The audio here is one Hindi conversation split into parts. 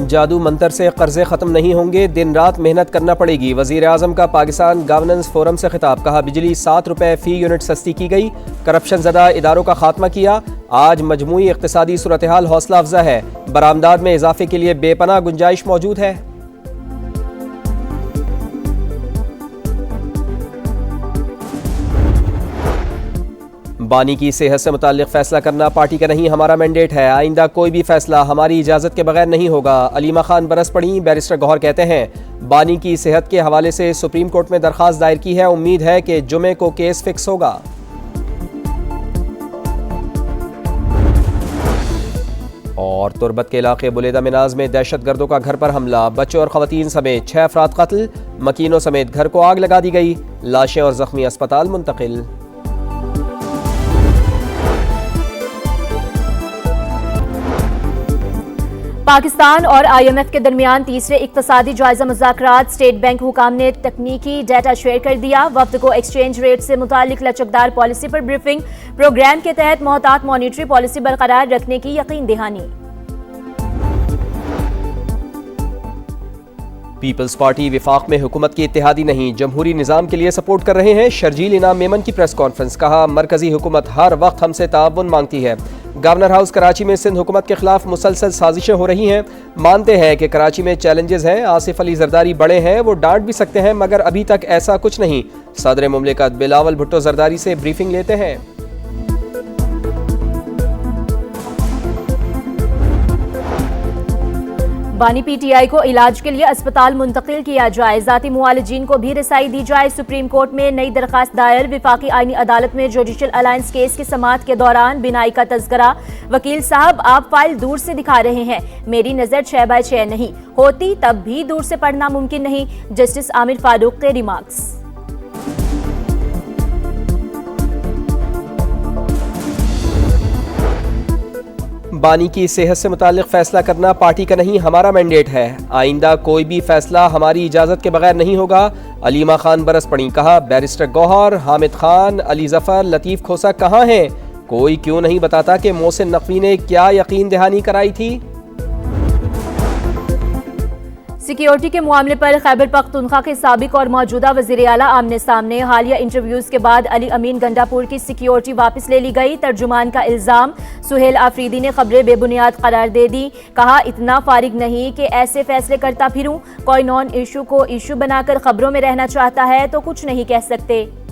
जादू मंतर से कर्जे खत्म नहीं होंगे, दिन रात मेहनत करना पड़ेगी। वजीर आजम का पाकिस्तान गवर्नेंस फोरम से खिताब, कहा बिजली 7 रुपए फी यूनिट सस्ती की गई, करप्शन ज़दा इदारों का खात्मा किया। आज मजमूई इक़्तिसादी सूरत हाल हौसला अफजा है, बरामदात में इजाफे के लिए बेपनाह गुंजाइश मौजूद है। बानी की सेहत से मुताल्लिक फैसला करना पार्टी का नहीं, हमारा मैंडेट है। आइंदा कोई भी फैसला हमारी इजाज़त के बगैर नहीं होगा। अलीमा खान बरस पड़ी। बैरिस्टर गौहर कहते हैं बानी की सेहत के हवाले से सुप्रीम कोर्ट में दरख्वास्त दायर की है, उम्मीद है कि जुमे को केस फिक्स होगा। और तुरबत के इलाके बुलेदा मिनाज में दहशत गर्दों का घर पर हमला, बच्चों और खवातीन समेत 6 अफराद कत्ल, मकीनों समेत घर को आग लगा दी गई, लाशें और जख्मी अस्पताल मुंतकिल। पाकिस्तान और IMF के दरमियान तीसरे इक्तसादी जायजा मुज़ाकरात, स्टेट बैंक हुकाम ने तकनीकी डाटा शेयर कर दिया। वफ्द को एक्सचेंज रेट से मुतालिक लचकदार पॉलिसी पर ब्रीफिंग, प्रोग्राम के तहत मोहतात मॉनिटरी पॉलिसी बरकरार रखने की यकीन दहानी। पीपल्स पार्टी विफाक में हुकूमत की इत्तेहादी नहीं, जमहूरी निज़ाम के लिए सपोर्ट कर रहे हैं। शर्जील इनाम मेमन की प्रेस कॉन्फ्रेंस, कहा मरकजी हुकूमत हर वक्त हमसे ताउन मांगती है। गवर्नर हाउस कराची में सिंध हुकूमत के खिलाफ मुसलसल साजिशें हो रही हैं, मानते हैं कि कराची में चैलेंजेस हैं। आसिफ अली जरदारी बड़े हैं, वो डांट भी सकते हैं, मगर अभी तक ऐसा कुछ नहीं। सदर मुमलिकत बिलावल भुट्टो जरदारी से ब्रीफिंग लेते हैं। बानी PTI को इलाज के लिए अस्पताल मुंतकिल किया जाए, जाती मुआलिजीन को भी रसाई दी जाए। सुप्रीम कोर्ट में नई दरखास्त दायर, विफाकी आईनी अदालत में जुडिशल अलायंस केस की समाअत के दौरान बिनाई का तज़किरा। वकील साहब, आप फाइल दूर से दिखा रहे हैं, मेरी नज़र 6x6 नहीं होती तब भी दूर से पढ़ना मुमकिन नहीं। जस्टिस आमिर फारूक के रिमार्क्स। बानी की सेहत से मुताल्लिक फैसला करना पार्टी का नहीं, हमारा मैंडेट है। आइंदा कोई भी फैसला हमारी इजाज़त के बगैर नहीं होगा। अलीमा खान बरस पड़ी, कहा बैरिस्टर गौहर, हामिद खान, अली जफर, लतीफ़ खोसा कहाँ हैं? कोई क्यों नहीं बताता कि मोहसिन नकवी ने क्या यकीन दहानी कराई थी? सिक्योरिटी के मामले पर खैबर पख्तूनख्वा के साबिक और मौजूदा वज़ीर आला आमने सामने। हालिया इंटरव्यूज के बाद अली अमीन गंडापुर की सिक्योरिटी वापस ले ली गई। तर्जुमान का इल्जाम, सुहेल आफरीदी ने खबरें बेबुनियाद करार दे दी। कहा इतना फारिग नहीं कि ऐसे फैसले करता फिरूं, कोई नॉन इशू को इशू बनाकर खबरों में रहना चाहता है तो कुछ नहीं कह सकते।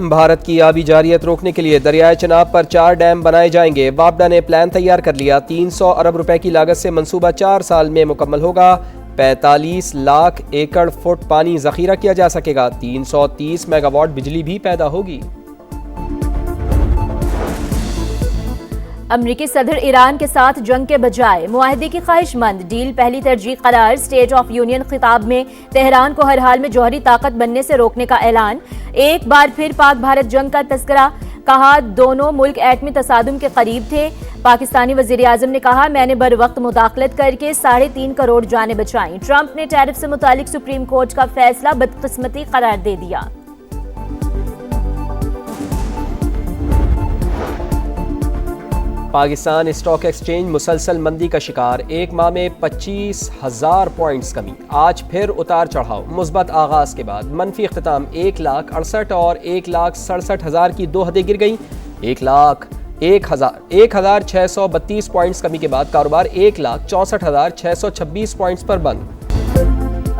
भारत की आबी जारियत रोकने के लिए दरियाए चिनाब पर 4 डैम बनाए जाएंगे। वापडा ने प्लान तैयार कर लिया। 300 अरब रुपए की लागत से मंसूबा 4 साल में मुकम्मल होगा। 45 लाख एकड़ फुट पानी जखीरा किया जा सकेगा। 330 मेगावाट बिजली भी पैदा होगी। अमरीकी सदर ईरान के साथ जंग के बजाय मुआहदे की ख्वाहिशमंद, डील पहली तरजीह करार। स्टेट ऑफ यूनियन खिताब में तेहरान को हर हाल में जौहरी ताकत बनने से रोकने का ऐलान। एक बार फिर पाक भारत जंग का तस्करा, कहा दोनों मुल्क एटमी तसादुम के करीब थे। पाकिस्तानी वजीर आजम ने कहा मैंने बर वक्त मुदाखलत करके 3.5 करोड़ जानें बचाई। ट्रंप ने टैरिफ से मुतालिक सुप्रीम कोर्ट का फैसला बदकिस्मती करार दे दिया। पाकिस्तान स्टॉक एक्सचेंज मुसलसल मंदी का शिकार, एक माह में 25,000 पॉइंट्स कमी। आज फिर उतार चढ़ाव। मुस्बत आगाज के बाद मनफी इख्तिताम 1,68,000 और 1,67,000 की 2 हदें गिर गई। 1,0632 पॉइंट्स कमी के बाद कारोबार 1,64,626 पॉइंट्स पर बंद।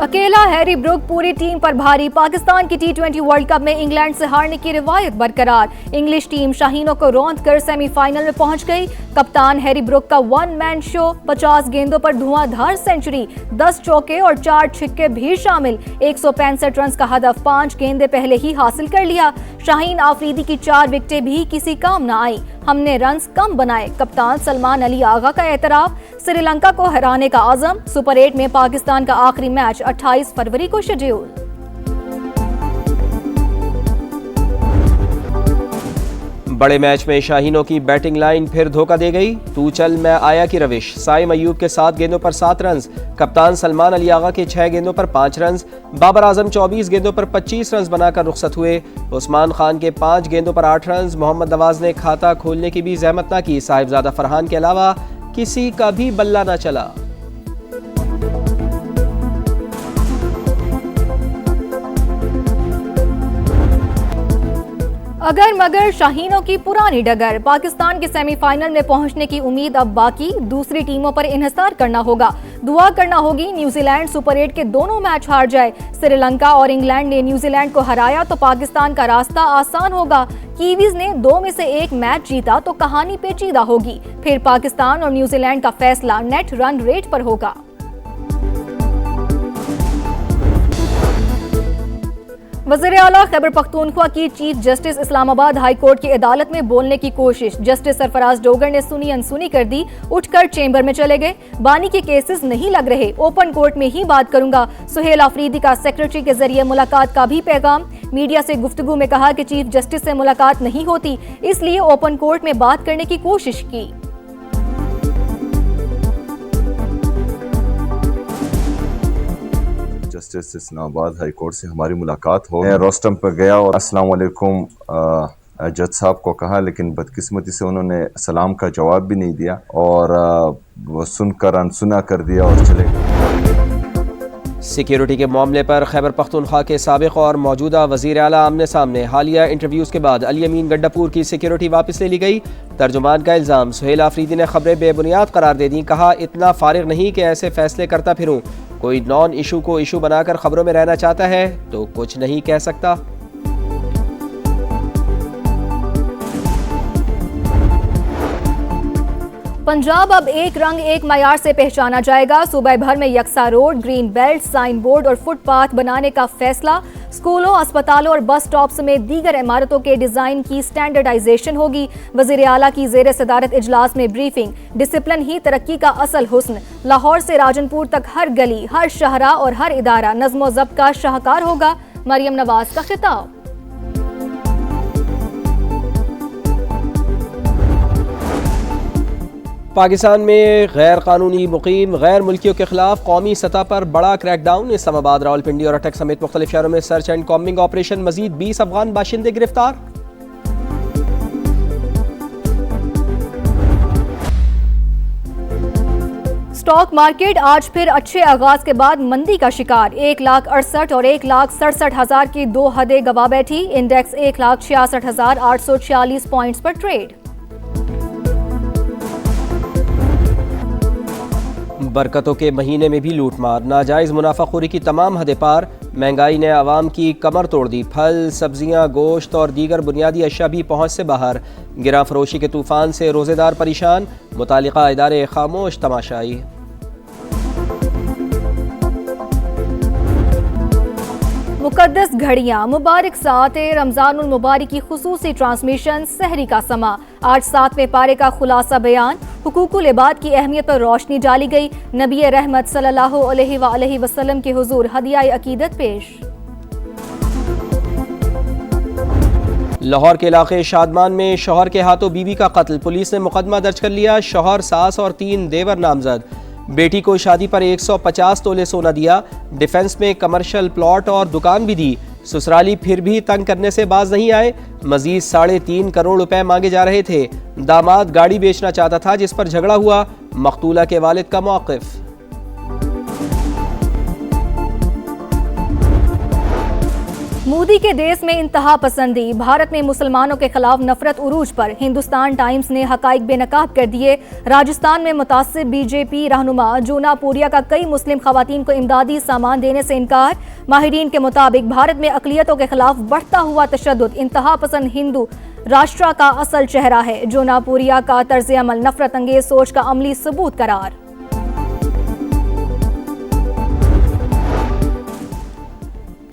अकेला हैरी ब्रुक पूरी टीम पर भारी। पाकिस्तान की T20 वर्ल्ड कप में इंग्लैंड से हारने की रिवायत बरकरार। इंग्लिश टीम शाहीनों को रौंद कर सेमीफाइनल में पहुंच गई। कप्तान हैरी ब्रुक का 1 मैन शो, 50 गेंदों पर धुआंधार सेंचुरी, 10 चौके और 4 छिक्के भी शामिल। 165 रन का हदफ 5 गेंदे पहले ही हासिल कर लिया। शाहीन आफरीदी की 4 विकेटें भी किसी काम न आई। हमने रन्स कम बनाए, कप्तान सलमान अली आगा का एतराफ। श्रीलंका को हराने का आज़म। सुपर 8 में पाकिस्तान का आखिरी मैच 28 फरवरी को शेड्यूल। बड़े मैच में शाहीनों की बैटिंग लाइन फिर धोखा दे गई। तू चल मैं आया की रविश। साइम अयूब के 7 गेंदों पर 7 रन, कप्तान सलमान अली आगा के 6 गेंदों पर 5 रन, बाबर आजम 24 गेंदों पर 25 रन बनाकर रुखसत हुए। उस्मान खान के 5 गेंदों पर 8 रन। मोहम्मद नवाज ने खाता खोलने की भी जहमत न की। साहिबजादा फरहान के अलावा किसी का भी बल्ला न चला। अगर मगर शाहीनों की पुरानी डगर। पाकिस्तान के सेमीफाइनल में पहुंचने की उम्मीद अब बाकी, दूसरी टीमों पर इन्हिसार करना होगा। दुआ करना होगी न्यूजीलैंड सुपर 8 के दोनों मैच हार जाए। श्रीलंका और इंग्लैंड ने न्यूजीलैंड को हराया तो पाकिस्तान का रास्ता आसान होगा। कीवीज ने 2 में से 1 मैच जीता तो कहानी पेचीदा होगी। फिर पाकिस्तान और न्यूजीलैंड का फैसला नेट रन रेट पर होगा। वज़ीर आला खैबर पख्तूनख्वा की chief justice Islamabad high court की अदालत में बोलने की कोशिश। जस्टिस सरफराज डोगर ने सुनी अनसुनी कर दी, उठकर चेंबर में चले गए। बानी के केसेस नहीं लग रहे, ओपन कोर्ट में ही बात करूंगा। सुहेल आफरीदी का सेक्रेटरी के जरिए मुलाकात का भी पैगाम। मीडिया से गुफ्तगू में कहा कि चीफ जस्टिस से मुलाकात नहीं होती, इसलिए ओपन कोर्ट में बात करने की कोशिश की। जस्टिस इस्लामाबाद हाई कोर्ट से हमारी मुलाकात हो। मैं रोस्टम पर गया और अस्सलाम वालेकुम जज साहब को कहा, लेकिन बदकिस्मती से उन्होंने सलाम का जवाब भी नहीं दिया और वो सुनकर अनसुना कर दिया और चले गए। सिक्योरिटी के मामले पर खैबर पख्तूनख्वा के साबिक और मौजूदा वज़ीर आला आमने सामने। हालिया इंटरव्यूज़ के बाद अली अमीन गड्डापुर की सिक्योरिटी वापस ले ली गई। तर्जुमान का इल्ज़ाम, सुहेल आफरीदी ने खबरें बेबुनियाद करार दे दी। कहा इतना फारिग नहीं कि ऐसे फैसले करता फिरूं। कोई नॉन इशू को इशू बनाकर खबरों में रहना चाहता है तो कुछ नहीं कह सकता। पंजाब अब एक रंग एक मयार से पहचाना जाएगा। सूबे भर में यकसा road, green belt, sign board और फुटपाथ बनाने का फैसला। स्कूलों, अस्पतालों और बस स्टॉप समेत दीगर इमारतों के डिजाइन की स्टैंडर्डाइजेशन होगी। वजीर आला की जेर सदारत इजलास में ब्रीफिंग। डिसिप्लिन ही तरक्की का असल हुस्न। लाहौर से राजनपुर तक हर गली, हर शहरा और हर इदारा नज़्म व ज़ब्त का शाहकार होगा। मरियम नवाज का खिताब। पाकिस्तान में गैर कानूनी मुकीम गैर मुल्कियों के खिलाफ कौमी सतह पर बड़ा क्रैकडाउन। इस्लामाबाद, रावलपिंडी और अटक समेत मुख्तलिफ शहरों में सर्च एंड कॉम्बिंग ऑपरेशन। मजीद 20 अफगान बाशिंदे गिरफ्तार। स्टॉक मार्केट आज फिर अच्छे आगाज के बाद मंदी का शिकार। 1,68,000 और 1,67,000 की 2 हदें गवा बैठी। इंडेक्स 1,66,846 पॉइंट्स पर ट्रेड। बरकतों के महीने में भी लूटमार, नाजायज़ मुनाफाखोरी की तमाम हदें पार। महंगाई ने आवाम की कमर तोड़ दी। फल, सब्जियां, गोश्त और दीगर बुनियादी अशिया भी पहुंच से बाहर। गिरा फरोशी के तूफान से रोजेदार परेशान। मुतालिका इदारे खामोश तमाशाई। मुकद्दस घड़ियां, मुबारक साते रमजानुल मुबारक की खुसूसी ट्रांसमिशन। सहरी का समा। आज 7वें पारे का खुलासा बयान। हुकूकुल इबाद की अहमियत पर रोशनी डाली गई। नबी रहमत सल्लल्लाहु अलैहि वसल्लम के हुजूर हदिया अकीदत पेश। लाहौर के इलाके शादमान में शौहर के हाथों बीवी का कत्ल। पुलिस ने मुकदमा दर्ज कर लिया। शौहर, सास और 3 देवर नामजद। बेटी को शादी पर 150 तोले सोना दिया। डिफेंस में कमर्शियल प्लॉट और दुकान भी दी। ससुराली फिर भी तंग करने से बाज नहीं आए। मजीद 3.5 करोड़ रुपए मांगे जा रहे थे। दामाद गाड़ी बेचना चाहता था जिस पर झगड़ा हुआ। मकतूला के वालिद का मौक़िफ़। मोदी के देश में इंतहा पसंदी। भारत में मुसलमानों के खिलाफ नफरत उरूज पर। हिंदुस्तान टाइम्स ने हकाइक बेनकाब कर दिए। राजस्थान में मुतासिब बीजेपी रहनुमा जूनापुरिया का कई मुस्लिम खवातीन को इमदादी सामान देने से इनकार। माहिरीन के मुताबिक भारत में अकलियतों के खिलाफ बढ़ता हुआ तशद्दुद इंतहा पसंद हिंदू राष्ट्र का असल चेहरा है। जूनापुरिया का तर्ज अमल नफरत अंगेज सोच का अमली सबूत करार।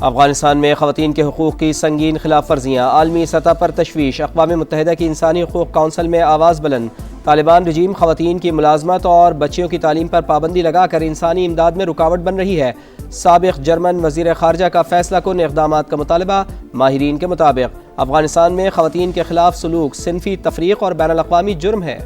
अफगानिस्तान में ख़वातीन के हुकूक़ की संगीन खिलाफ वर्जियाँ। आलमी सतह पर तशवीश। अक़वाम मुत्तहिदा की इंसानी हुकूक़ काउंसिल में आवाज़ बुलंद। तालिबान रजीम ख़वातीन की मुलाजमत और बच्चियों की तालीम पर पाबंदी लगाकर इंसानी इमदाद में रुकावट बन रही है। साबिक़ जर्मन वज़ीर ख़ारजा का फैसला कुन इक़दामात का मुतालबा। माहिरीन के मुताबिक अफगानिस्तान में ख़वातीन के खिलाफ सलूक सिनफी तफरीक और बैनुल अक़वामी जुर्म है।